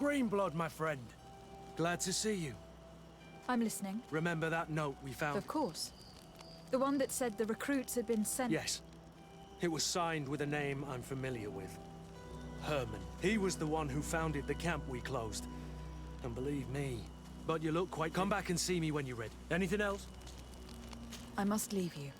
Greenblood, my friend. Glad to see you. I'm listening. Remember that note we found? Of course. The one that said the recruits had been sent. Yes. It was signed with a name I'm familiar with. Herman. He was the one who founded the camp we closed. And believe me, but you look quite... Come back and see me when you're ready. Anything else? I must leave you.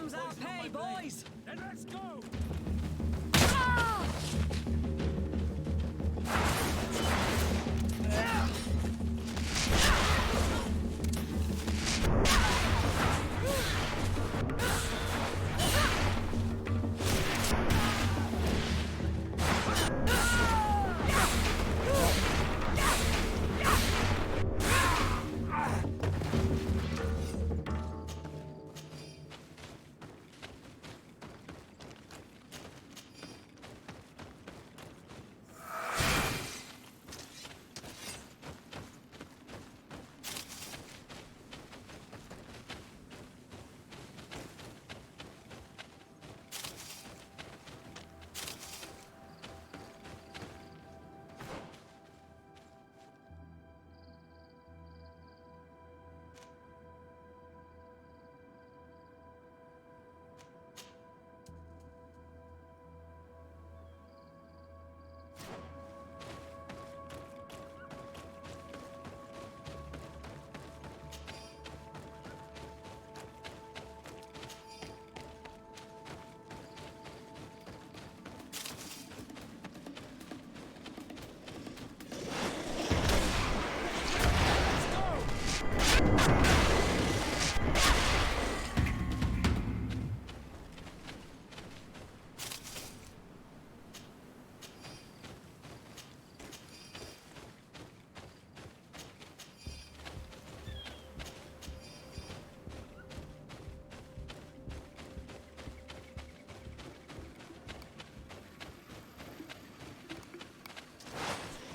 comes our pay, boys! Then let's go!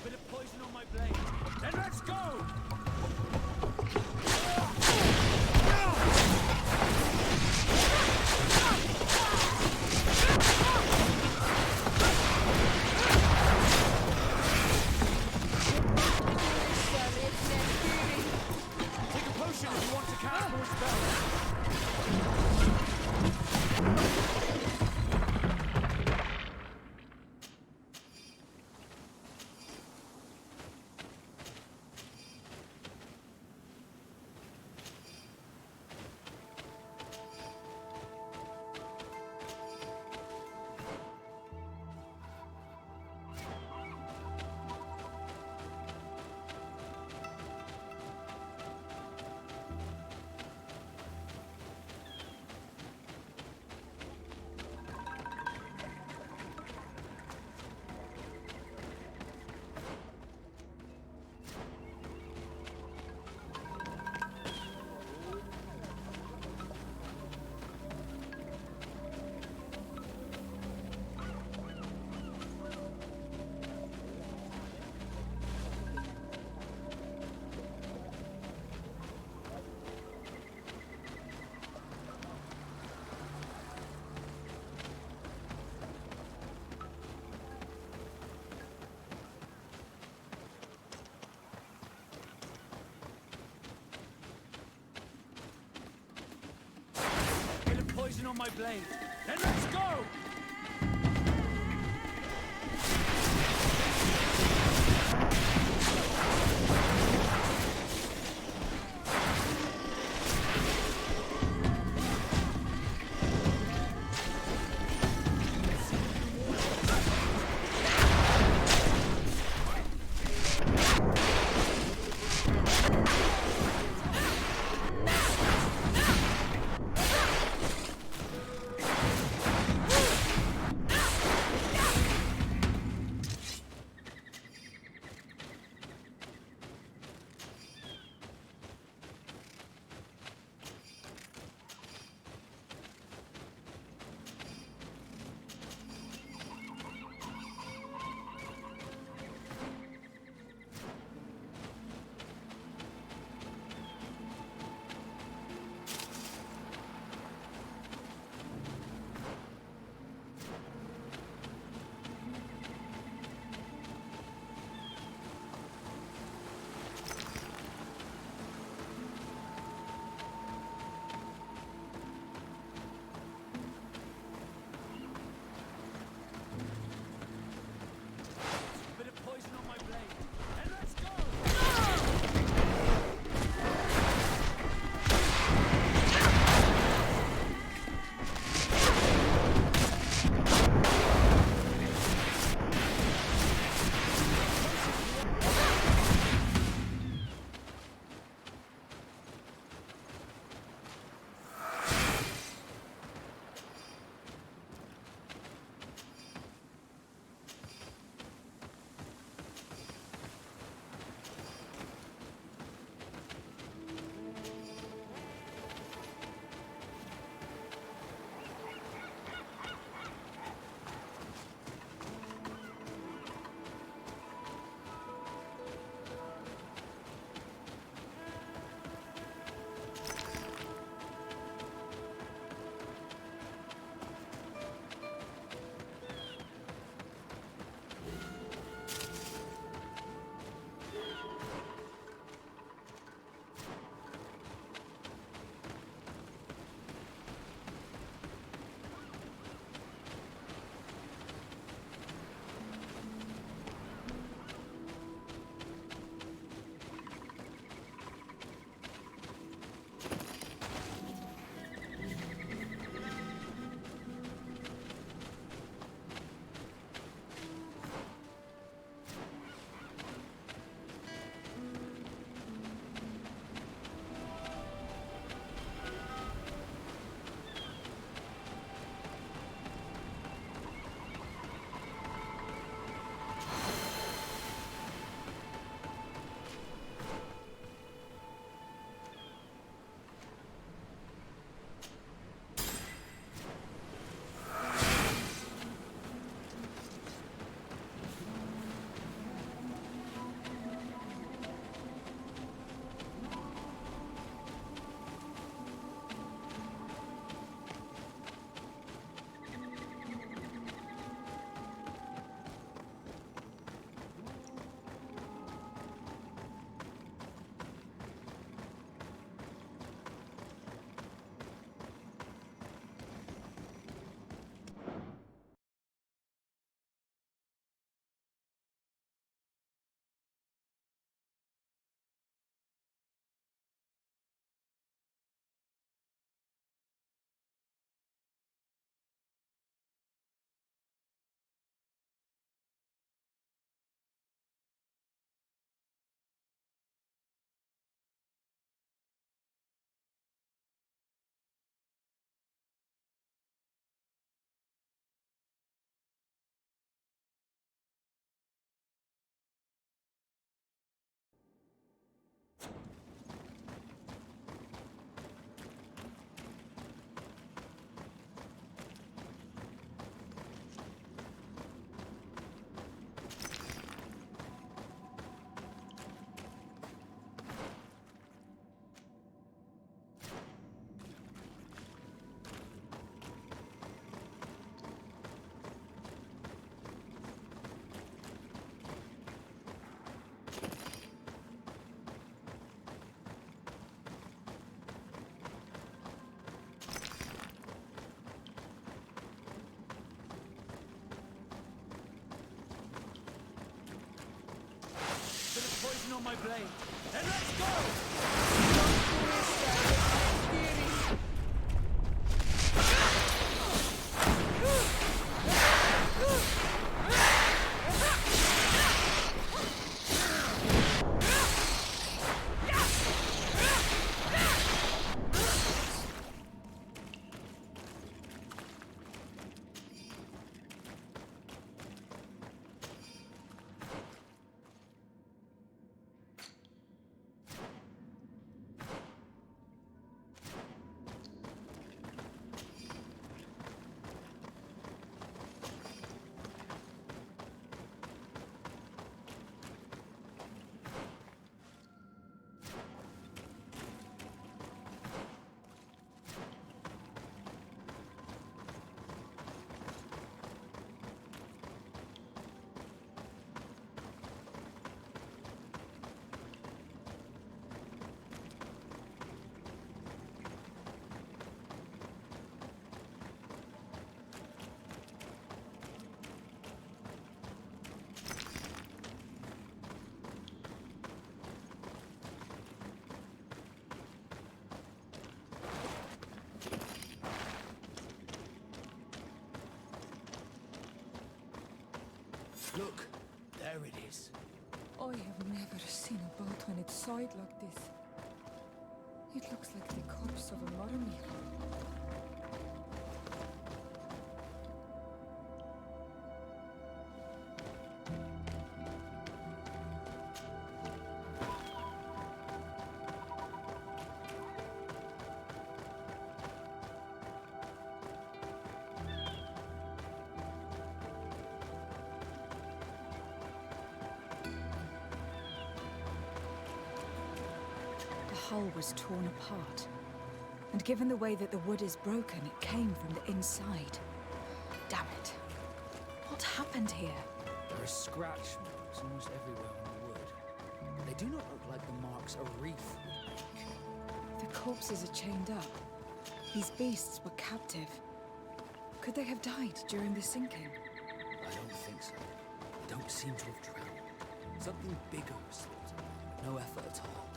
Bit of poison on my blade. Then let's go! Take a potion if you want to cast more spells. Bit of poison on my blade. Then let's go! on my blade. Then let's go! Look, there it is. I have never seen a boat on its side like this. It looks like the corpse of a Marmir. The hull was torn apart. And given the way that the wood is broken, it came from the inside. Damn it. What happened here? There are scratch marks almost everywhere on the wood. But they do not look like the marks a reef would make. The corpses are chained up. These beasts were captive. Could they have died during the sinking? I don't think so. They don't seem to have drowned. Something bigger was slaughtered, but no effort at all.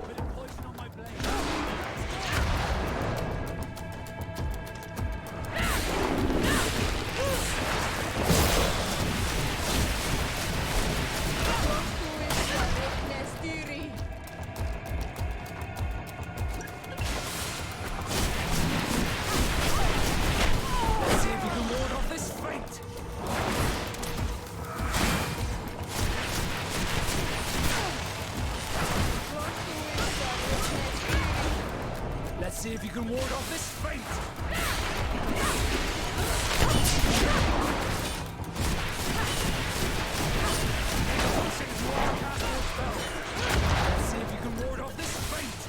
Bit of poison on my blade. Let's see if you can ward off this fate. Let's see if you can ward off this fate! Let's see if you can ward off this fate!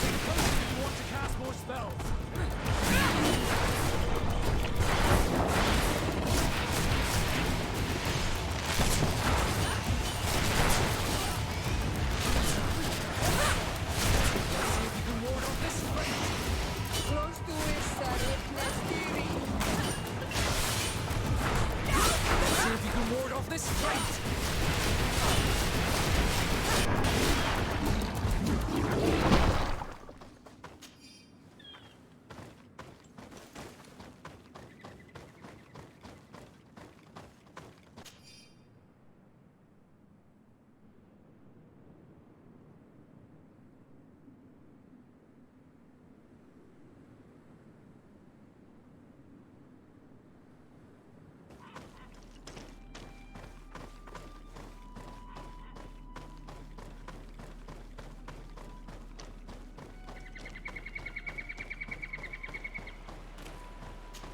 Think close if you want to cast more spells! Let's see if you can ward off this fate! Let's see if you can ward off this fate!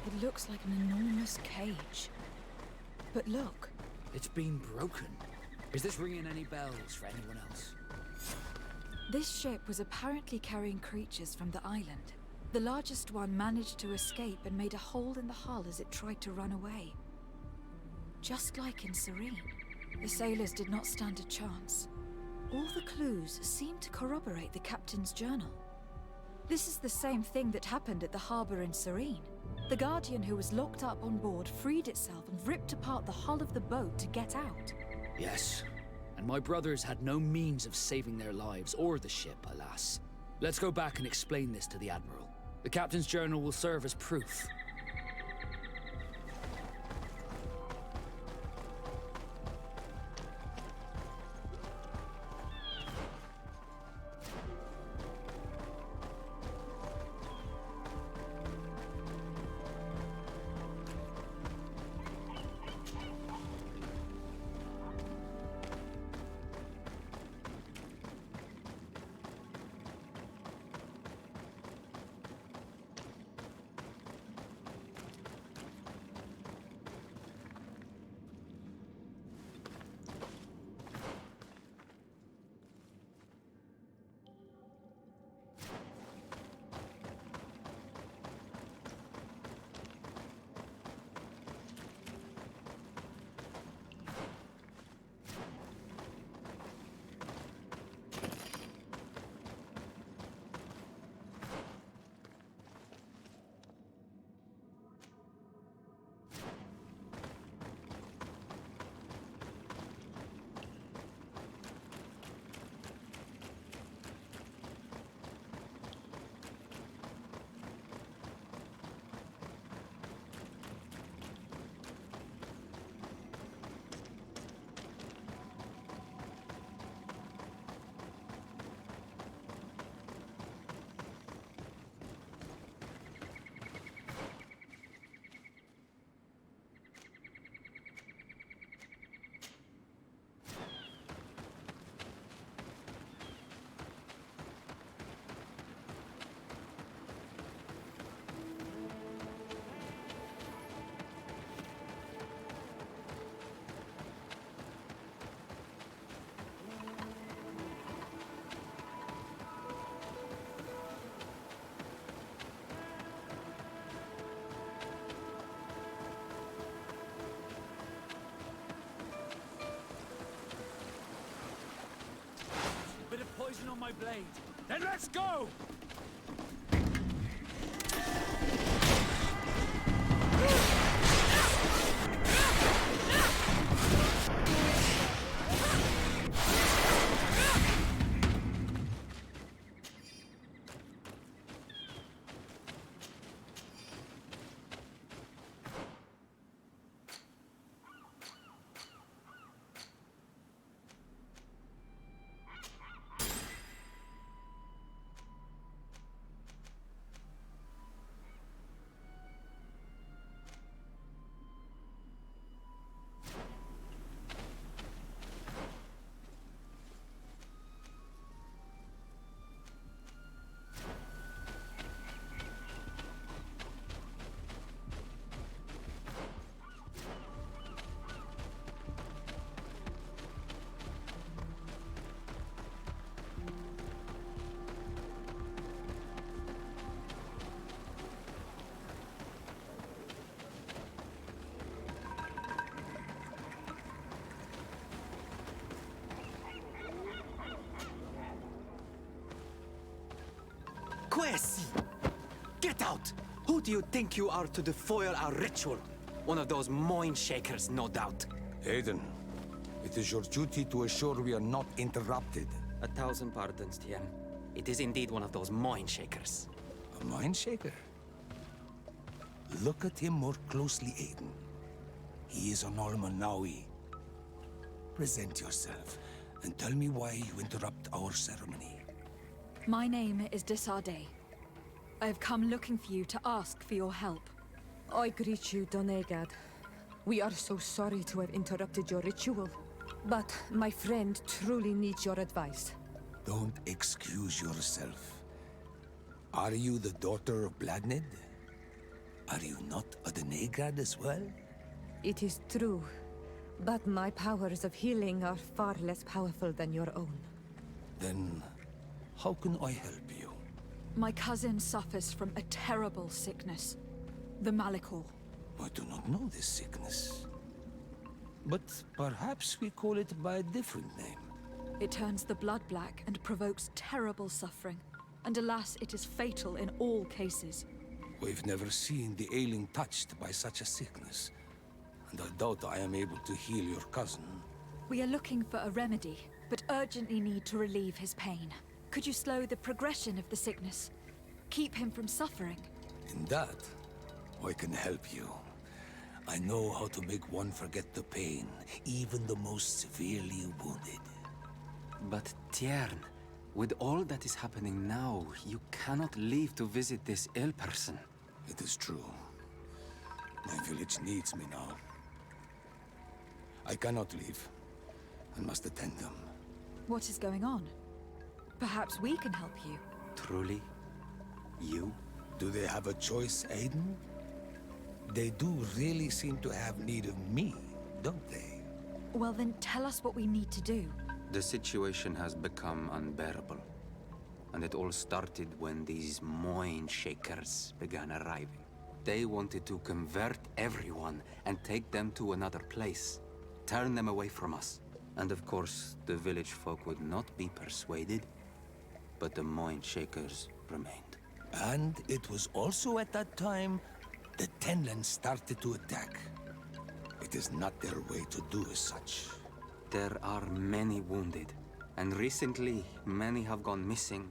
It looks like an enormous cage. But look, It's been broken. Is this ringing any bells for anyone else? This ship was apparently carrying creatures from the island. The largest one managed to escape and made a hole in the hull as it tried to run away. Just like in Serene, the sailors did not stand a chance. All the clues seemed to corroborate the captain's journal. This is the same thing that happened at the harbor in Serene. The Guardian who was locked up on board freed itself and ripped apart the hull of the boat to get out. Yes, and my brothers had no means of saving their lives or the ship, alas. Let's go back and explain this to the Admiral. The captain's journal will serve as proof. Bit of poison on my blade. Then let's go! Quesi! Get out! Who do you think you are to foil our ritual? One of those mind shakers, no doubt. Aiden, it is your duty to assure we are not interrupted. 1,000 pardons, Tien. It is indeed one of those mind shakers. A mind shaker? Look at him more closely, Aiden. He is an Almanawi. Present yourself and tell me why you interrupt our ceremony. My name is Desarde. I have come looking for you to ask for your help. I greet you, Donegad. We are so sorry to have interrupted your ritual. But my friend truly needs your advice. Don't excuse yourself. Are you the daughter of Bladnid? Are you not a Donegad as well? It is true, but my powers of healing are far less powerful than your own. Then, How can I help you? My cousin suffers from a terrible sickness. The Malikor. I do not know this sickness. But perhaps we call it by a different name. It turns the blood black and provokes terrible suffering. And alas, it is fatal in all cases. We've never seen the ailing touched by such a sickness. And I doubt I am able to heal your cousin. We are looking for a remedy, but urgently need to relieve his pain. Could you slow the progression of the sickness? Keep him from suffering? In that, I can help you. I know how to make one forget the pain, even the most severely wounded. But Tiern, with all that is happening now, you cannot leave to visit this ill person. It is true. My village needs me now. I cannot leave. I must attend them. What is going on? Perhaps we can help you. Truly? You? Do they have a choice, Aiden? They do really seem to have need of me, don't they? Well then, tell us what we need to do. The situation has become unbearable. And it all started when these Moin Shakers began arriving. They wanted to convert everyone and take them to another place. Turn them away from us. And of course, the village folk would not be persuaded. But the Moin Shakers remained. And it was also at that time the Tenlands started to attack. It is not their way to do as such. There are many wounded, and recently many have gone missing.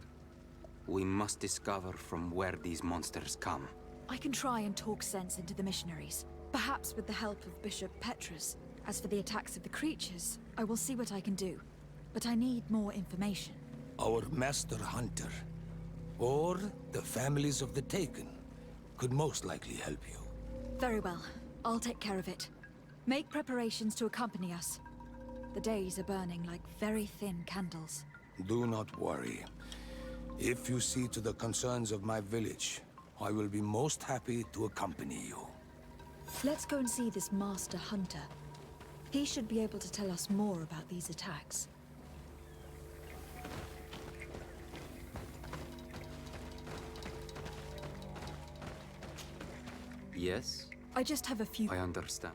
We must discover from where these monsters come. I can try and talk sense into the missionaries. Perhaps with the help of Bishop Petrus. As for the attacks of the creatures, I will see what I can do. But I need more information. Our master hunter, or the families of the Taken, could most likely help you. Very well. I'll take care of it. Make preparations to accompany us. The days are burning like very thin candles. Do not worry. If you see to the concerns of my village, I will be most happy to accompany you. Let's go and see this master hunter. He should be able to tell us more about these attacks. Yes, I just have a few... I understand.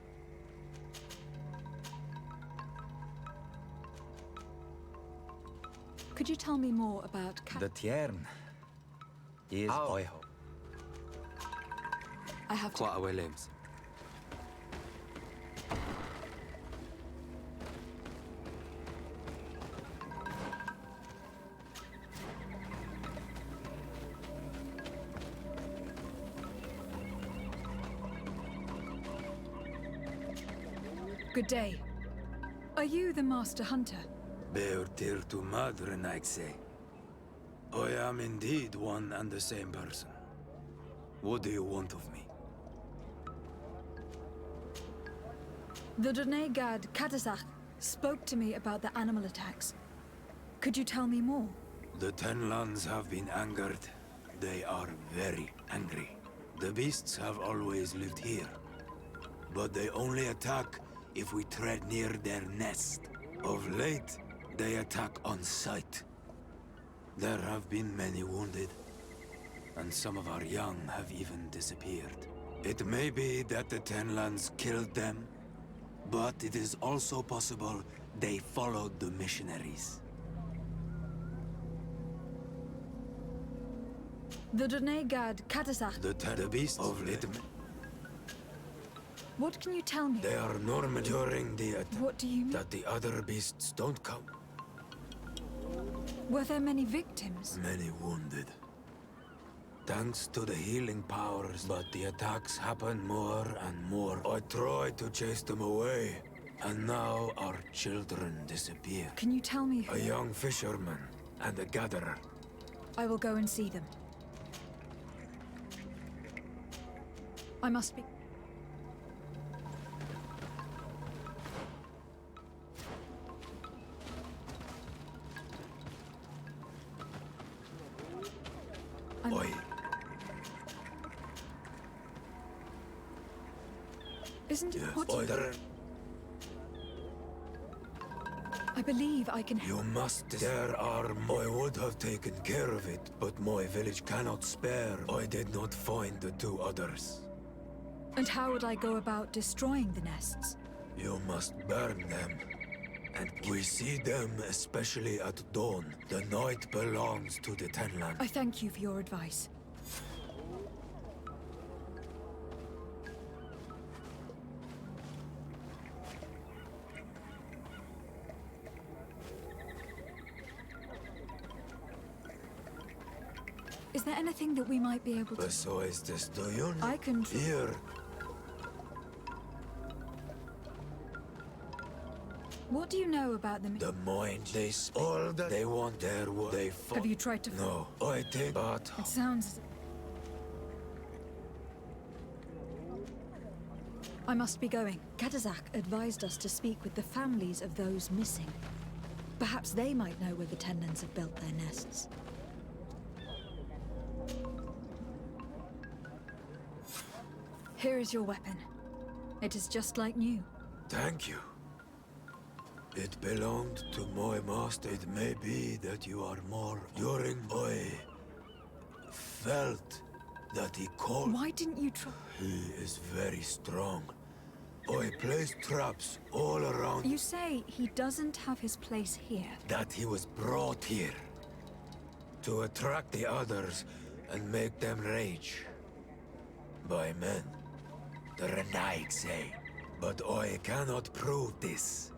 Could you tell me more about The Tiern is Oiho. I have to... Qua Williams. Good day. Are you the master hunter? Beortir tu madre, Naxe. I am indeed one and the same person. What do you want of me? The Donegad Katasach spoke to me about the animal attacks. Could you tell me more? The Tenlands have been angered. They are very angry. The beasts have always lived here. But they only attack if we tread near their nest. Of late, they attack on sight. There have been many wounded, and some of our young have even disappeared. It may be that the Tenlands killed them, but it is also possible they followed the missionaries. The Donegad Katasach. The beasts of late, What can you tell me? they are normal during the attack. What do you mean? That the other beasts don't come. Were there many victims? Many wounded. Thanks to the healing powers, but the attacks happen more and more. I tried to chase them away, and now our children disappear. Can you tell me who? A young fisherman and a gatherer. I will go and see them. I must be... Oi, Isn't it yes, what? oi, there. I believe I can... You must. There are. I would have taken care of it, but my village cannot spare. I did not find the two others. And how would I go about destroying the nests? You must burn them. And we see them especially at dawn. The night belongs to the Tenland. I thank you for your advice. Is there anything that we might be able to... Besides this, do you know? I can... Here. What do you know about them? The mind, all that they want their work. They Have you tried to... No, I think, but... It sounds... I must be going. Katazak advised us to speak with the families of those missing. Perhaps they might know where the Tenlands have built their nests. Here is your weapon. It is just like new. Thank you. It belonged to my master. It may be that you are more... I felt that he called... Why didn't you try... He is very strong. I placed traps all around... You say he doesn't have his place here. That he was brought here. To attract the others and make them rage. By men. The Renaig say. But I cannot prove this.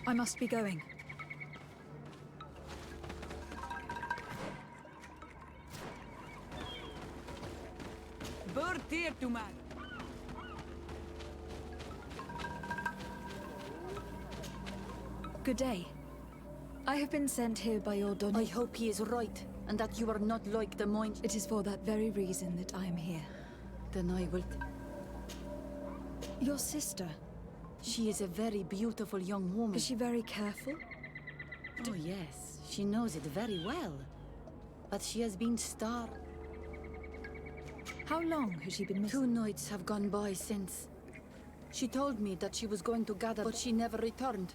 I must be going. Good day. I have been sent here by your Don. I hope he is right, and that you are not like the Moin. It is for that very reason that I am here. Then I will... Your sister. She is a very beautiful young woman. Is she very careful? Oh yes, she knows it very well. But she has been starved. How long has she been missing? 2 nights have gone by since. She told me that she was going to gather, but she never returned.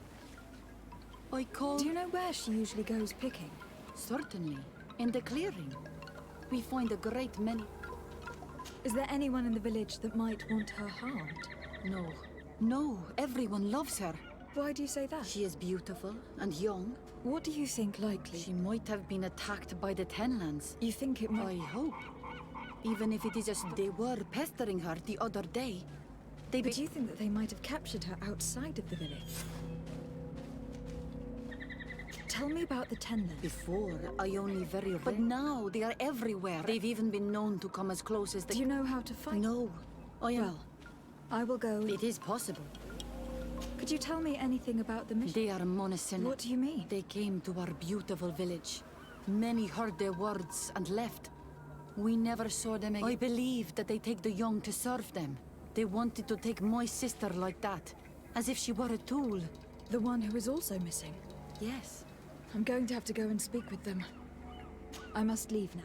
I called... Do you know where she usually goes picking? Certainly. In the clearing. We find a great many... Is there anyone in the village that might want her harmed? No. No, everyone loves her. Why do you say that? She is beautiful and young. What do you think likely? She might have been attacked by the Tenlands. You think it might... I hope. Even if it is just they were pestering her the other day. But do you think that they might have captured her outside of the village? Tell me about the Tenlands. Before, I only very... But now, they are everywhere. They've even been known to come as close as they... Do you know how to fight? No. I am... Well, I will go... It is possible. Could you tell me anything about the mission? They are Monasen. What do you mean? They came to our beautiful village. Many heard their words and left. We never saw them again. I believe that they take the young to serve them. They wanted to take my sister like that. As if she were a tool. The one who is also missing? Yes. I'm going to have to go and speak with them. I must leave now.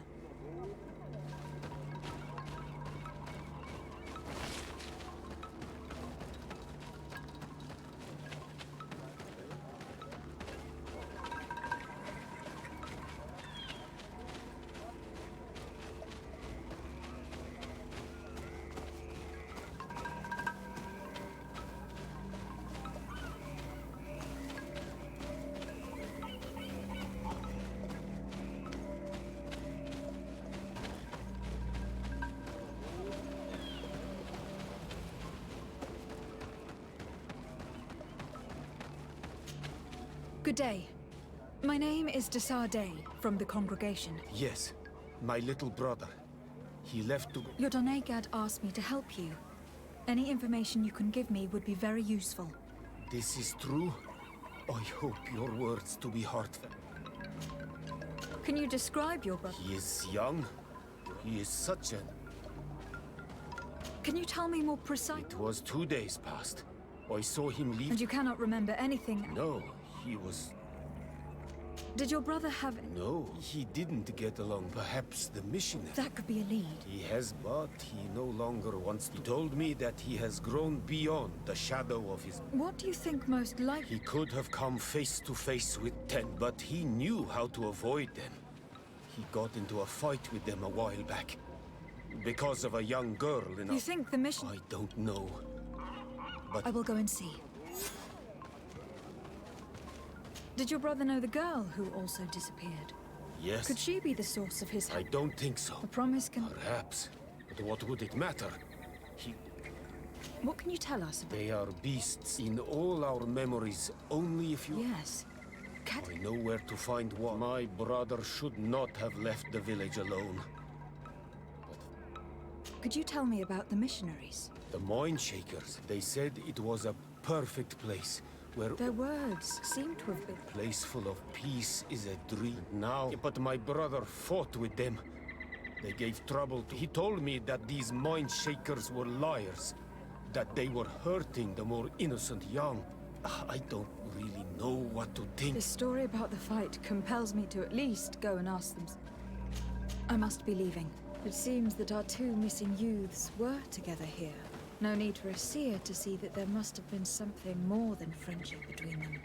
Good day. My name is Desar Day, from the congregation. Yes, my little brother. He left to... Your Donegad asked me to help you. Any information you can give me would be very useful. This is true? I hope your words to be heartfelt. Can you describe your brother? He is young. He is such a... Can you tell me more precisely? It was 2 days past. I saw him leave... And you cannot remember anything? No, he was... Did your brother have... No, he didn't get along. Perhaps the missionary. That could be a lead. He has, but he no longer wants to. He told me that he has grown beyond the shadow of his... What do you think most likely? He could have come face to face with 10, but he knew how to avoid them. He got into a fight with them a while back. Because of a young girl in a... You think the mission... I don't know. But... I will go and see. Did your brother know the girl who also disappeared? Yes. Could she be the source of his... I don't think so. The promise can... Perhaps. But what would it matter? What can you tell us about... They are beasts in all our memories, only if you... Yes. I know where to find one. My brother should not have left the village alone. Could you tell me about the missionaries? The Moinshakers. They said it was a perfect place. Where their words seem to have been... A place full of peace is a dream. Now, but my brother fought with them. They gave trouble to... He told me that these Moinshakers were liars. That they were hurting the more innocent young. I don't really know what to think. The story about the fight compels me to at least go and ask them. I must be leaving. It seems that our two missing youths were together here. No need for a seer to see that there must have been something more than friendship between them.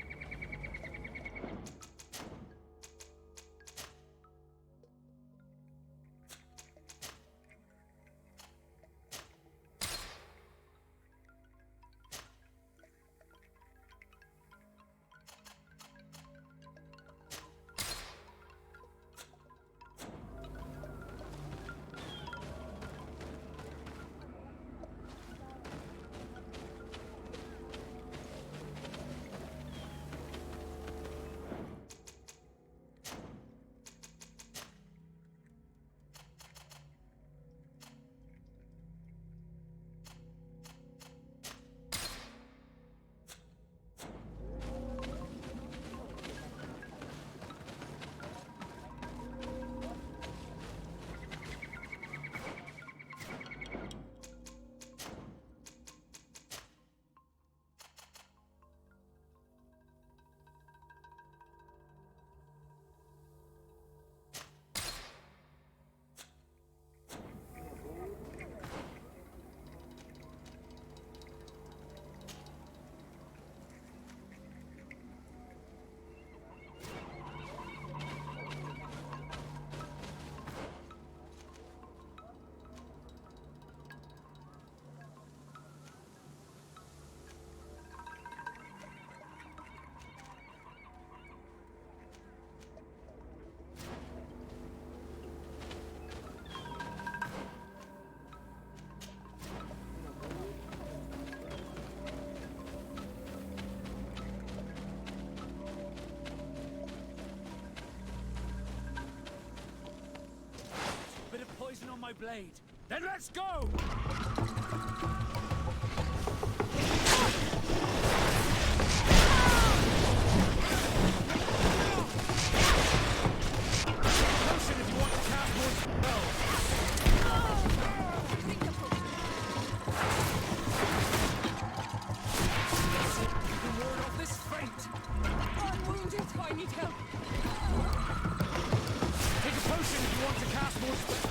On my blade. Then let's go! Potion if you want to cast more spells. You can ward off this fate. I'm wounded. I need help. Take a potion if you want to cast more spells.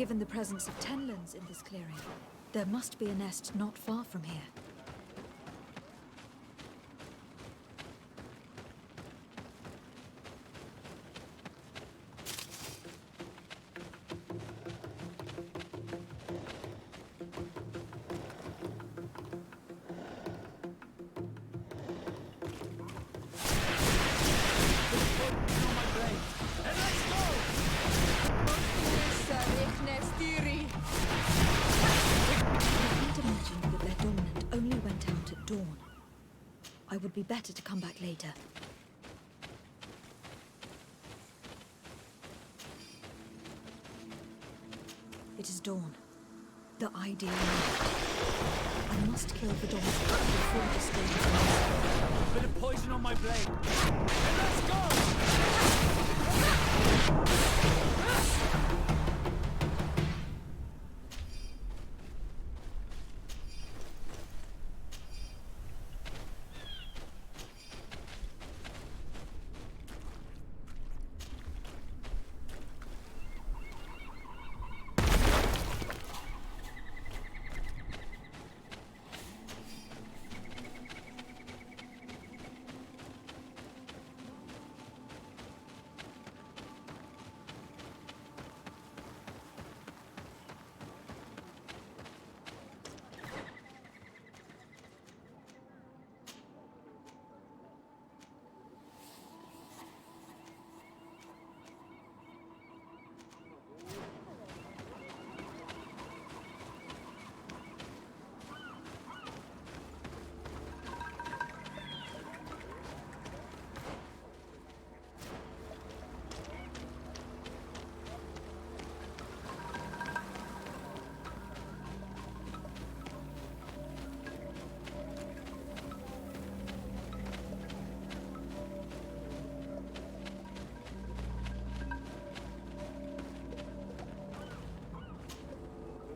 Given the presence of Tenlands in this clearing, there must be a nest not far from here. I would be better to come back later. It is dawn. The ideal moment. I must kill the dawn before the storm. Bit of poison on my blade. Let's go!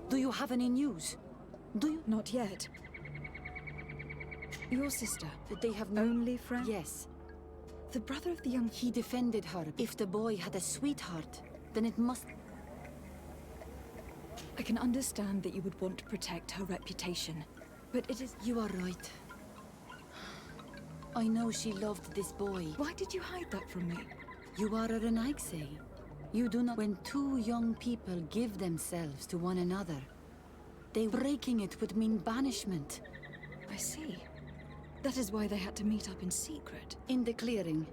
Do you have any news? Do you? Not yet. Your sister. They have no... Only friend? Yes. The brother of the young... He defended her. If the boy had a sweetheart, then it must... I can understand that you would want to protect her reputation, but it is... You are right. I know she loved this boy. Why did you hide that from me? You are a Renaigse. You do not... When two young people give themselves to one another, breaking it would mean banishment. I see. That is why they had to meet up in secret. In the clearing.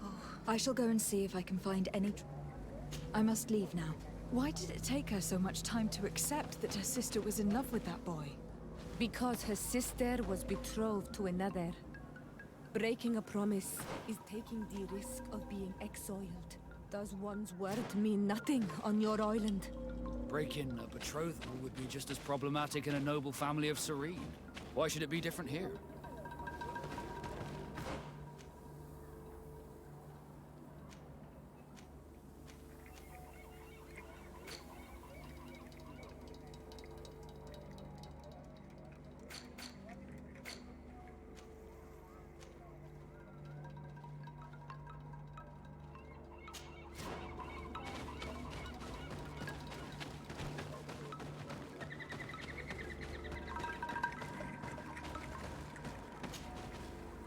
Oh, I shall go and see if I can find any... I must leave now. Why did it take her so much time to accept that her sister was in love with that boy? Because her sister was betrothed to another. Breaking a promise is taking the risk of being exiled. Does one's word mean nothing on your island? Breaking a betrothal would be just as problematic in a noble family of Serene. Why should it be different here?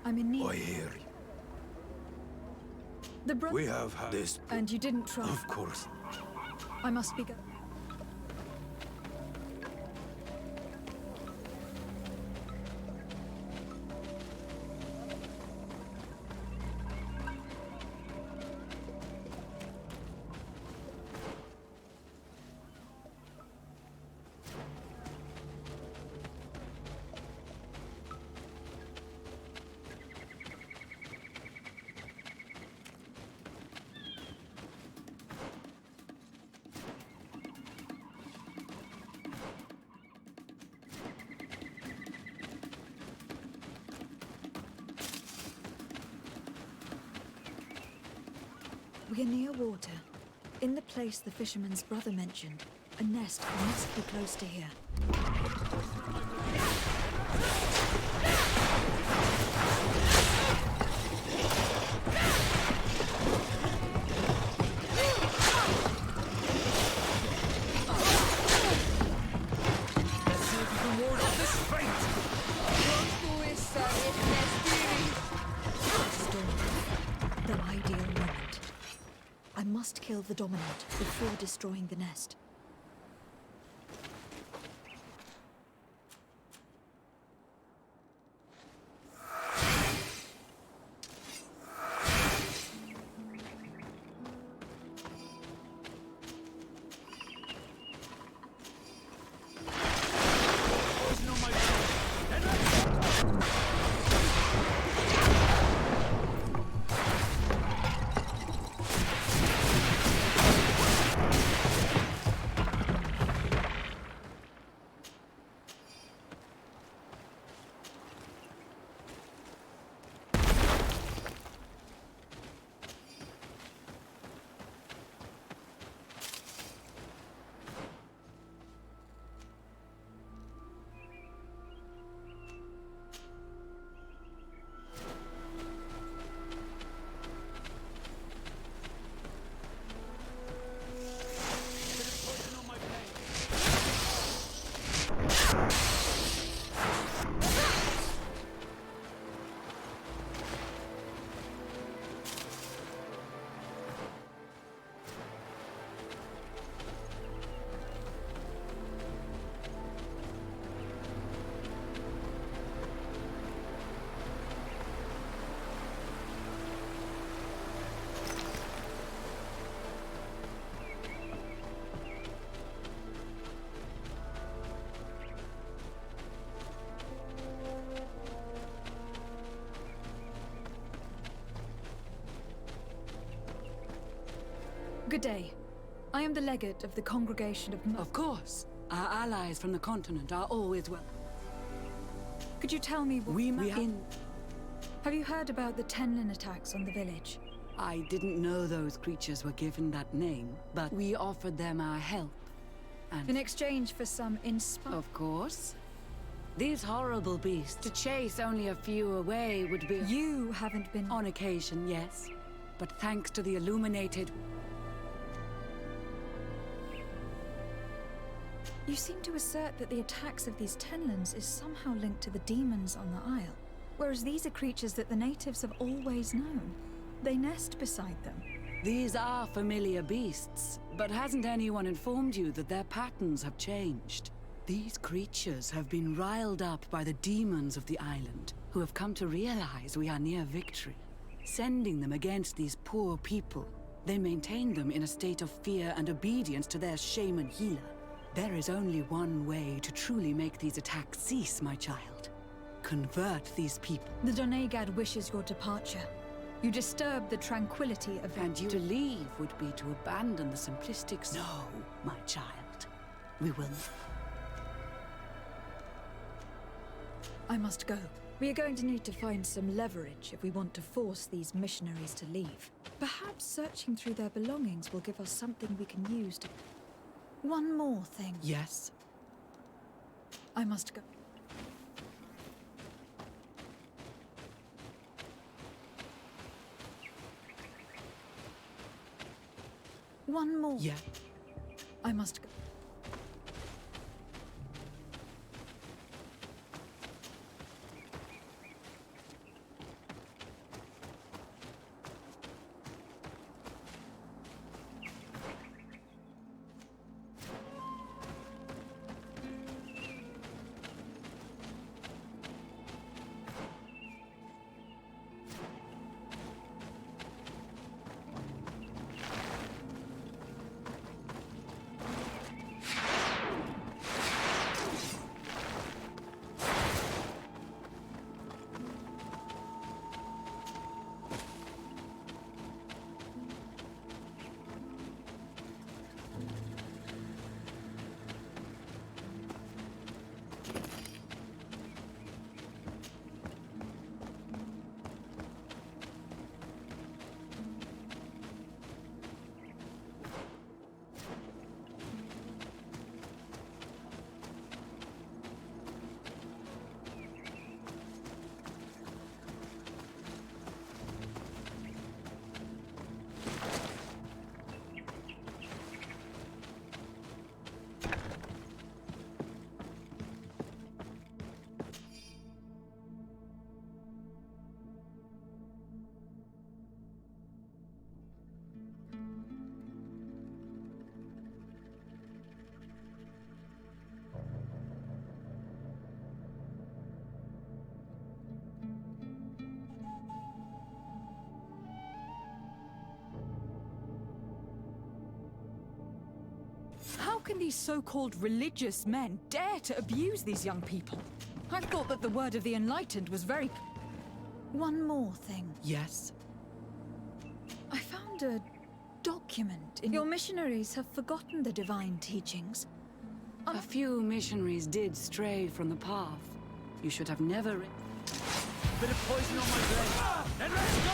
I'm in need. I hear. The brother... We have had this... And you didn't try... Of course. I must be go... We are near water. In the place the fisherman's brother mentioned. A nest must be close to here. kill the Dominant before destroying the nest. Good day. I am the legate of the Congregation of... Of course. Our allies from the continent are always welcome. Could you tell me what... We Have you heard about the Tenlin attacks on the village? I didn't know those creatures were given that name, but we offered them our help. And In exchange for some Of course. These horrible beasts, to chase only a few away would be... You haven't been... On occasion, yes. But thanks to the Illuminated... You seem to assert that the attacks of these Tenlins is somehow linked to the demons on the Isle, whereas these are creatures that the natives have always known. They nest beside them. These are familiar beasts, but hasn't anyone informed you that their patterns have changed? These creatures have been riled up by the demons of the island, who have come to realize we are near victory. Sending them against these poor people, they maintain them in a state of fear and obedience to their shaman healer. There is only one way to truly make these attacks cease, my child. Convert these people. The Doneigad wishes your departure. You disturb the tranquility of... And you to leave would be to abandon the simplistic... No, my child. We will not. I must go. We are going to need to find some leverage if we want to force these missionaries to leave. Perhaps searching through their belongings will give us something we can use to... One more thing. Yes? I must go. One more. Yeah. I must go. can these so-called religious men dare to abuse these young people? I thought that the word of the Enlightened was very... One more thing. Yes? I found a document in... Your missionaries have forgotten the divine teachings. A few missionaries did stray from the path. You should have never... Bit of poison on my blade. Then let's go!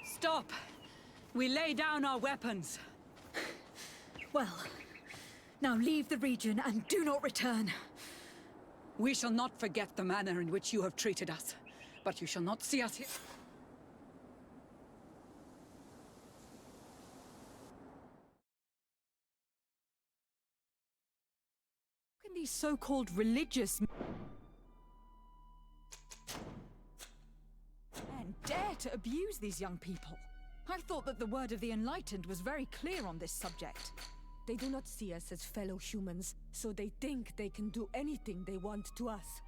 Stop! We lay down our weapons. Well, now leave the region and do not return. We shall not forget the manner in which you have treated us, but you shall not see us here. How can these so-called religious men dare to abuse these young people? I thought that the word of the Enlightened was very clear on this subject. They do not see us as fellow humans, so they think they can do anything they want to us.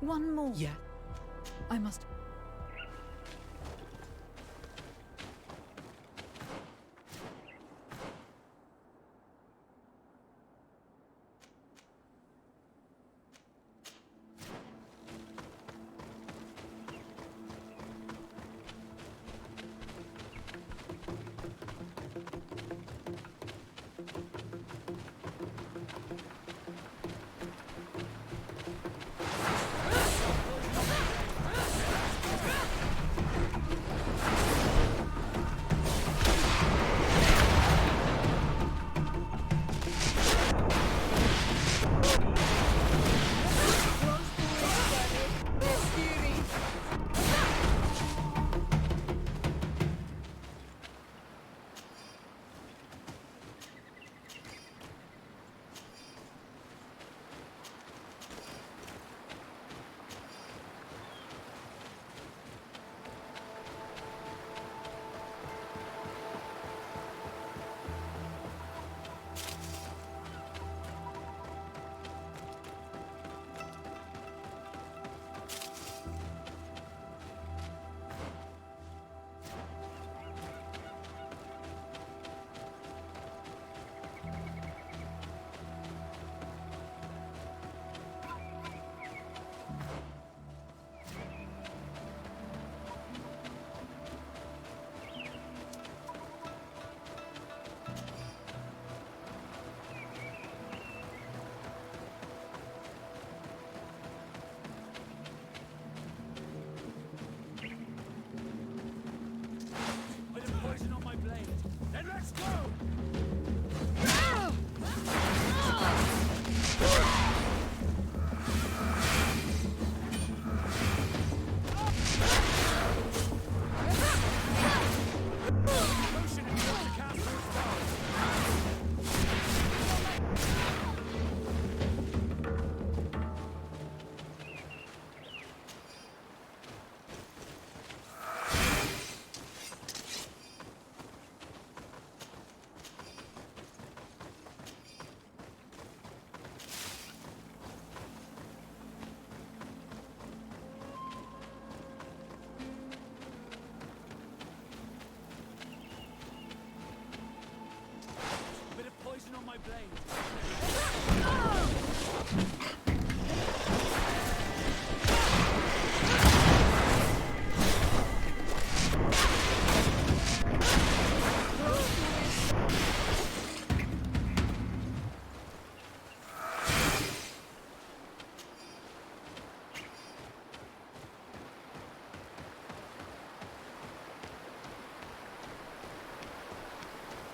One more. Yeah. I must...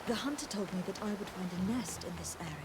The hunter told me that I would find a nest in this area.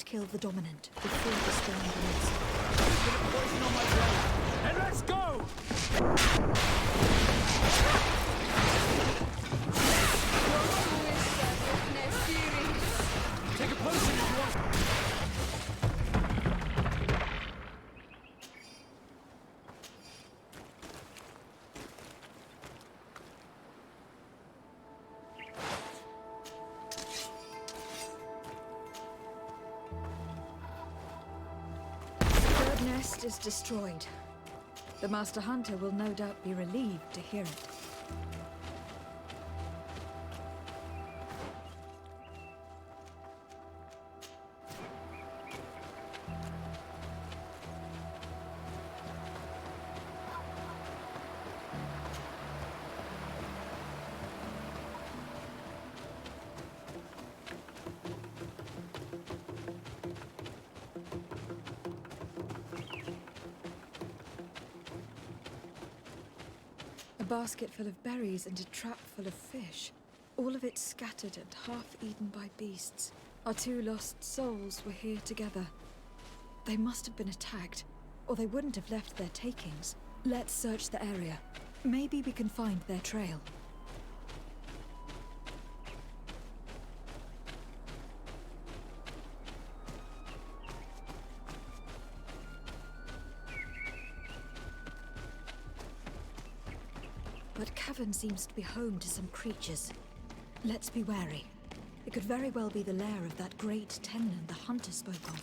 Kill the dominant before the storm begins. Poison on my blade. And let's go! Take a potion if you want. The nest is destroyed. The Master Hunter will no doubt be relieved to hear it. A basket full of berries and a trap full of fish. All of it scattered and half eaten by beasts. Our two lost souls were here together. They must have been attacked, or they wouldn't have left their takings. Let's search the area. Maybe we can find their trail. But cavern seems to be home to some creatures. Let's be wary. It could very well be the lair of that great Tennon the hunter spoke of.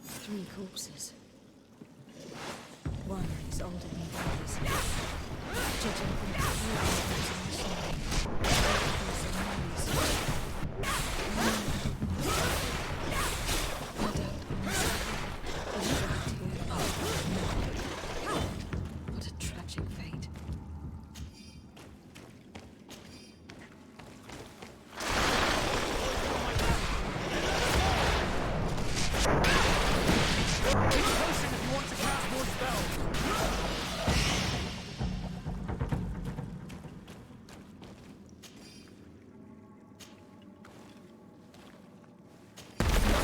Three corpses. One is older than the others. Judging from the what a tragic fate.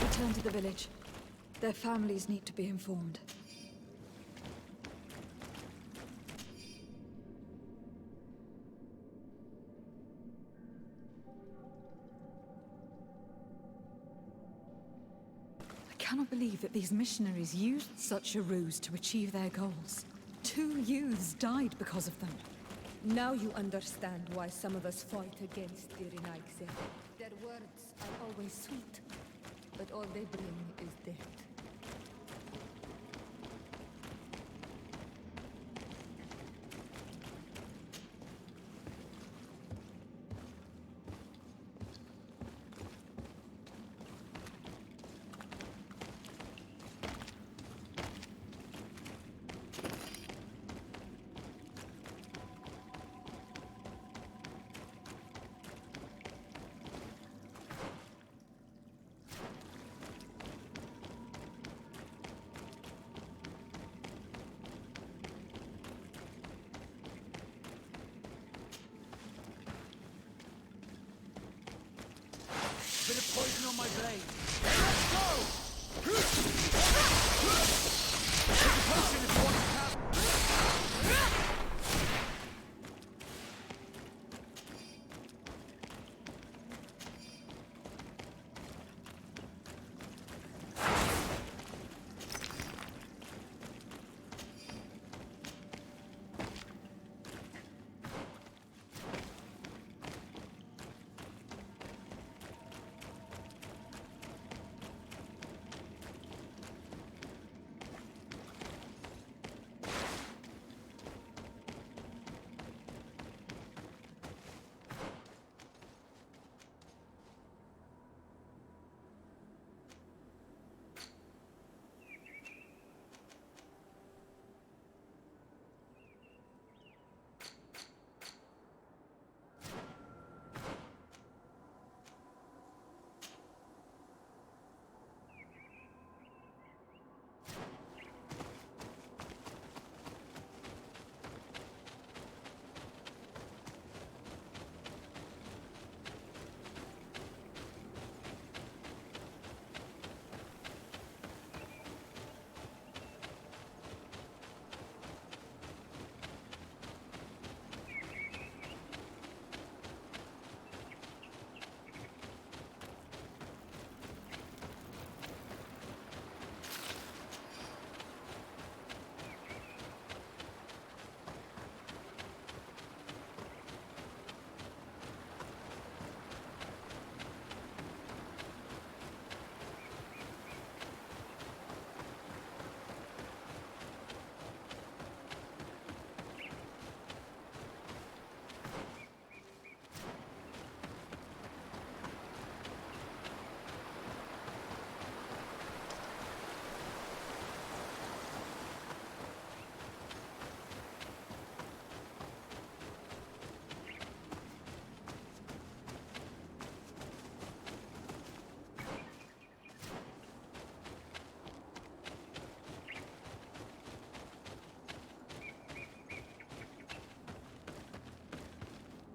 Return to the village. Their families need to be informed. I cannot believe that these missionaries used such a ruse to achieve their goals. 2 youths died because of them. Now you understand why some of us fight against Dirinaigse. Their words are always sweet, but all they bring is death.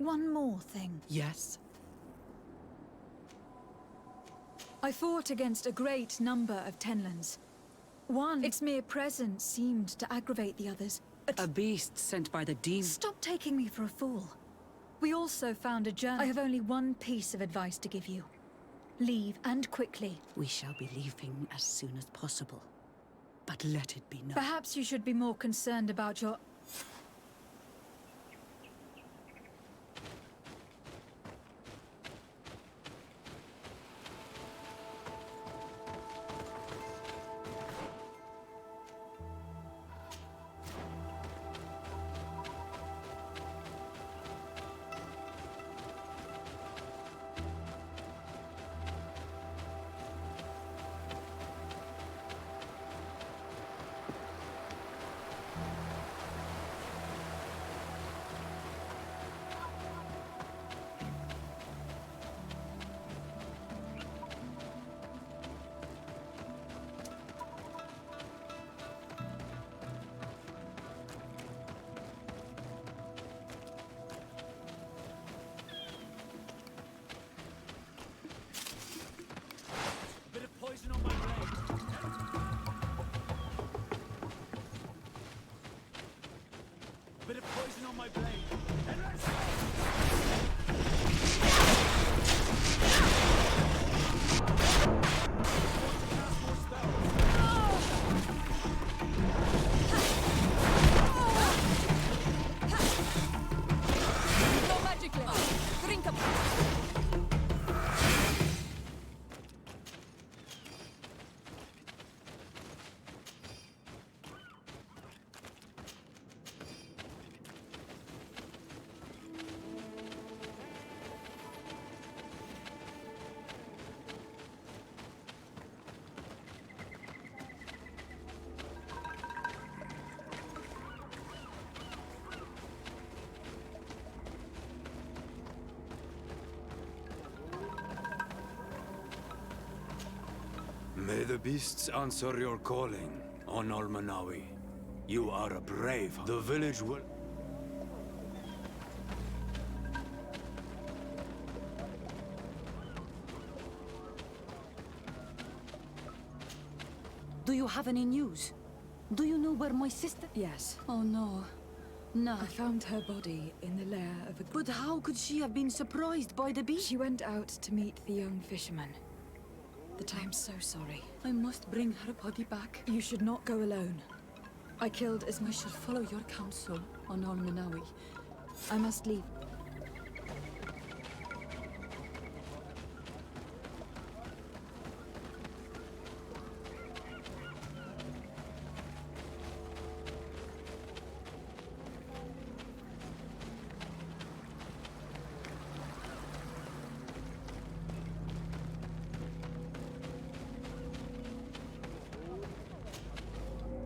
One more thing. Yes? I fought against a great number of Tenlans. Its mere presence seemed to aggravate the others. A beast sent by the demon. Stop taking me for a fool. We also found a journal. I have only one piece of advice to give you. Leave, and quickly. We shall be leaving as soon as possible. But let it be known. Perhaps you should be more concerned about your... May the beasts answer your calling, on Almanawi. You are a brave. The village will... Do you have any news? Do you know where my sister... Yes. Oh no. No. I found her body in the lair of a... But how could she have been surprised by the beast? She went out to meet the young fisherman. But I'm so sorry. I must bring her body back. You should not go alone. I killed as I much... shall follow your counsel on Almanawi. I must leave.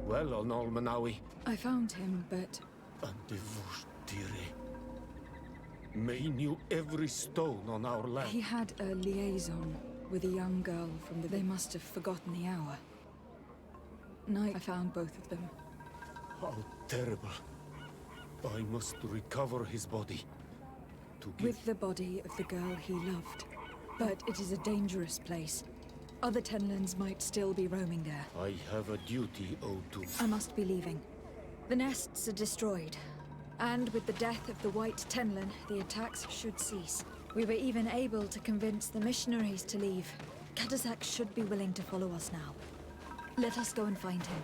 Well, on Almanawi. I found him, but... Andivushtire. May knew every stone on our land. He had a liaison with a young girl from the... They must have forgotten the hour. Night, I found both of them. How terrible. I must recover his body. To give... With the body of the girl he loved. But it is a dangerous place. Other Tenlans might still be roaming there. I have a duty owed to... I must be leaving. The nests are destroyed. And with the death of the White Tenlan, the attacks should cease. We were even able to convince the missionaries to leave. Katasak should be willing to follow us now. Let us go and find him.